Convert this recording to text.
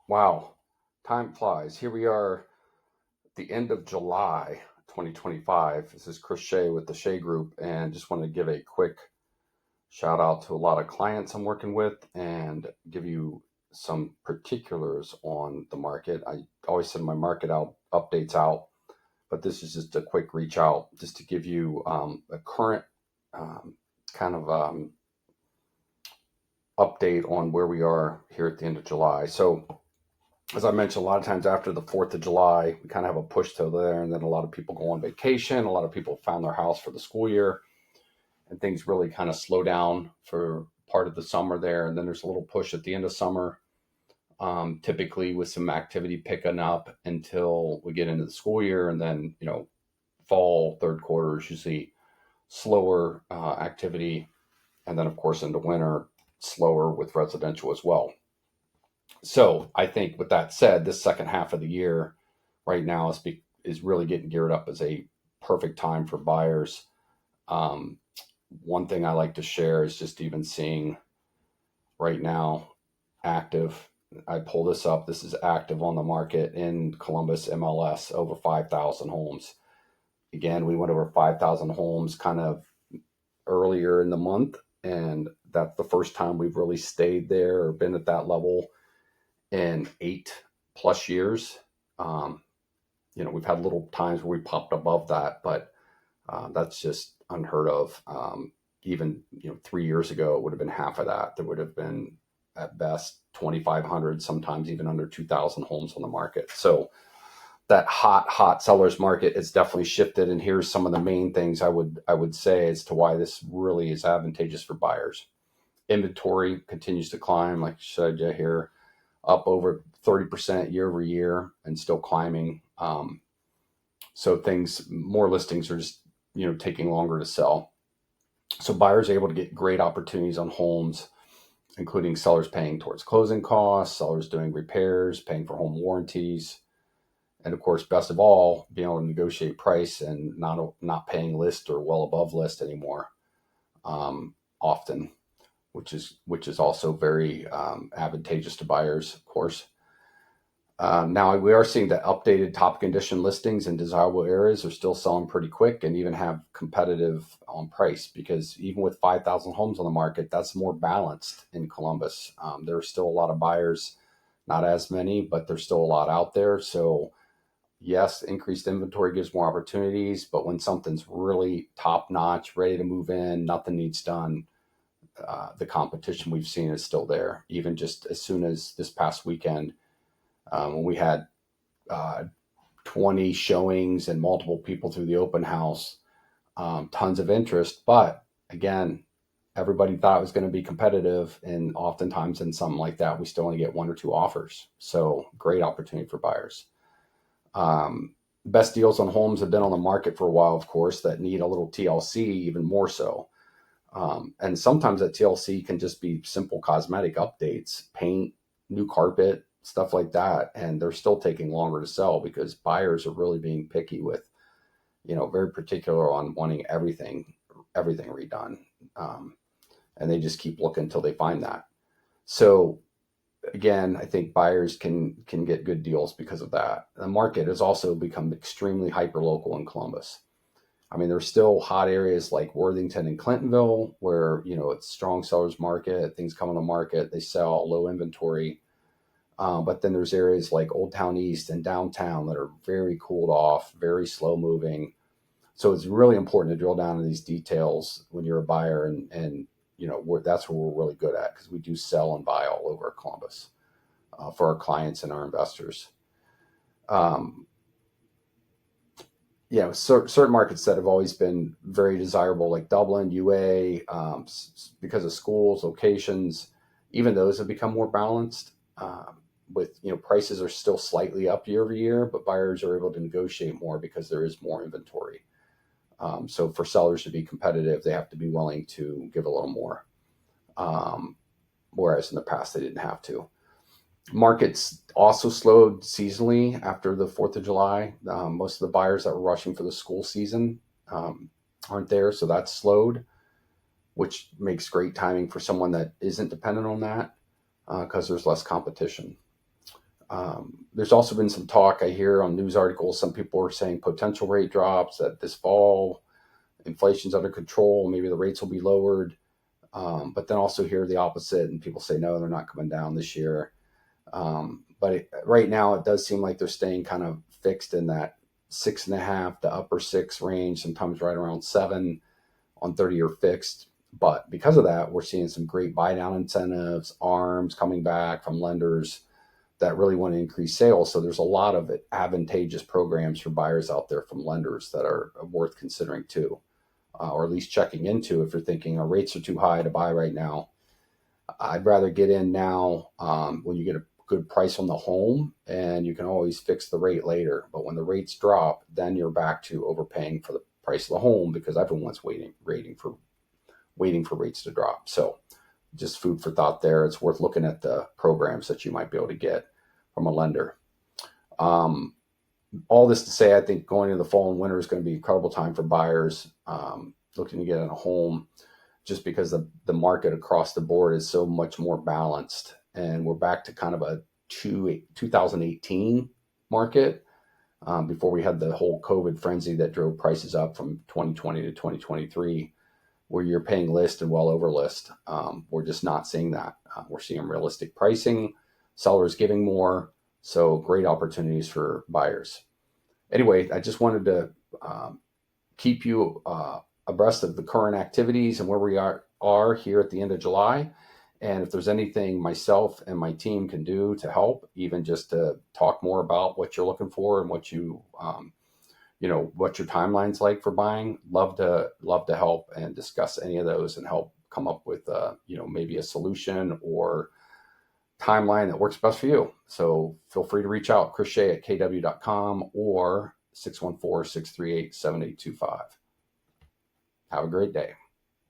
Wow, time flies. Here we are, at the end of July 2025. This is Chris Shea with the Shea Group, and just want to give a quick shout out to a lot of clients I'm working with and give you some particulars on the market. I always send my market out updates out, but this is just a quick reach out just to give you a current um, kind of update on where we are here at the end of July. So as I mentioned, a lot of times after the 4th of July, we kind of have a push to there, and then a lot of people go on vacation. A lot of people found their house for the school year, and things really kind of slow down for part of the summer there. And then there's a little push at the end of summer, typically with some activity picking up until we get into the school year. And then, fall, third quarter is usually slower activity. And then, of course, into winter, slower with residential as well. So I think with that said, this second half of the year right now is really getting geared up as a perfect time for buyers. Um, One thing I like to share is just even seeing right now active. I pull this up. This is active on the market in Columbus MLS, over 5,000 homes. Again, we went over 5,000 homes kind of earlier in the month, and that's the first time we've really stayed there or been at that level in 8+ years. Um, we've had little times where we popped above that, but that's just unheard of. Even 3 years ago, it would have been half of that. There would have been at best 2,500, sometimes even under 2,000 homes on the market. So that hot sellers market has definitely shifted. And here's some of the main things I would say as to why this really is advantageous for buyers. Inventory continues to climb, like I said here, up over 30% year over year and still climbing. So more listings are just, taking longer to sell. So buyers are able to get great opportunities on homes, including sellers paying towards closing costs, sellers doing repairs, paying for home warranties, and of course, best of all, being able to negotiate price and not paying list or well above list anymore, often, which is also very advantageous to buyers, of course. Now we are seeing that updated top condition listings in desirable areas are still selling pretty quick and even have competitive on price, because even with 5,000 homes on the market, that's more balanced in Columbus. There are still a lot of buyers, not as many, but there's still a lot out there. So yes, increased inventory gives more opportunities, but when something's really top notch, ready to move in, nothing needs done, the competition we've seen is still there. Even just as soon as this past weekend, when we had uh, 20 showings and multiple people through the open house, tons of interest. But again, everybody thought it was going to be competitive. And oftentimes in something like that, we still only get one or two offers. So great opportunity for buyers. Best deals on homes have been on the market for a while, of course, that need a little TLC, even more so. And sometimes that TLC can just be simple cosmetic updates, paint, new carpet, stuff like that. And they're still taking longer to sell because buyers are really being picky with, very particular on wanting everything redone. Um, and they just keep looking until they find that. So again, I think buyers can get good deals because of that. The market has also become extremely hyper local in Columbus. I mean, there's still hot areas like Worthington and Clintonville where, it's strong sellers market, things come on the market, they sell, low inventory. But then there's areas like Old Town East and downtown that are very cooled off, very slow moving. So it's really important to drill down in these details when you're a buyer, and that's where we're really good at, because we do sell and buy all over Columbus for our clients and our investors. Um, certain markets that have always been very desirable, like Dublin, UA, because of schools, locations, even those have become more balanced. With prices are still slightly up year over year, but buyers are able to negotiate more because there is more inventory. So for sellers to be competitive, they have to be willing to give a little more, whereas in the past they didn't have to. Markets also slowed seasonally after the 4th of July. Most of the buyers that were rushing for the school season aren't there, so that's slowed, which makes great timing for someone that isn't dependent on that, because there's less competition. There's also been some talk I hear on news articles. Some people are saying potential rate drops, that this fall inflation's under control, maybe the rates will be lowered. But then also hear the opposite, and people say no, they're not coming down this year. Right now, it does seem like they're staying kind of fixed in that 6.5 to upper six range, sometimes right around 7 on 30-year fixed. But because of that, we're seeing some great buy down incentives, ARMs coming back from lenders that really want to increase sales. So there's a lot of advantageous programs for buyers out there from lenders that are worth considering too, or at least checking into if you're thinking our rates are too high to buy right now. I'd rather get in now when you get a good price on the home, and you can always fix the rate later. But when the rates drop, then you're back to overpaying for the price of the home because everyone's waiting for rates to drop. So just food for thought there. It's worth looking at the programs that you might be able to get from a lender. All this to say, I think going into the fall and winter is going to be an incredible time for buyers looking to get in a home, just because the market across the board is so much more balanced. And we're back to kind of a 2018 market before we had the whole COVID frenzy that drove prices up from 2020 to 2023, where you're paying list and well over list. We're just not seeing that. We're seeing realistic pricing, sellers giving more, so great opportunities for buyers. Anyway, I just wanted to keep you abreast of the current activities and where we are here at the end of July. And if there's anything myself and my team can do to help, even just to talk more about what you're looking for and what what your timeline's like for buying, love to help and discuss any of those and help come up with maybe a solution or timeline that works best for you. So feel free to reach out, Chris Shea at kw.com or 614-638-7825. Have a great day.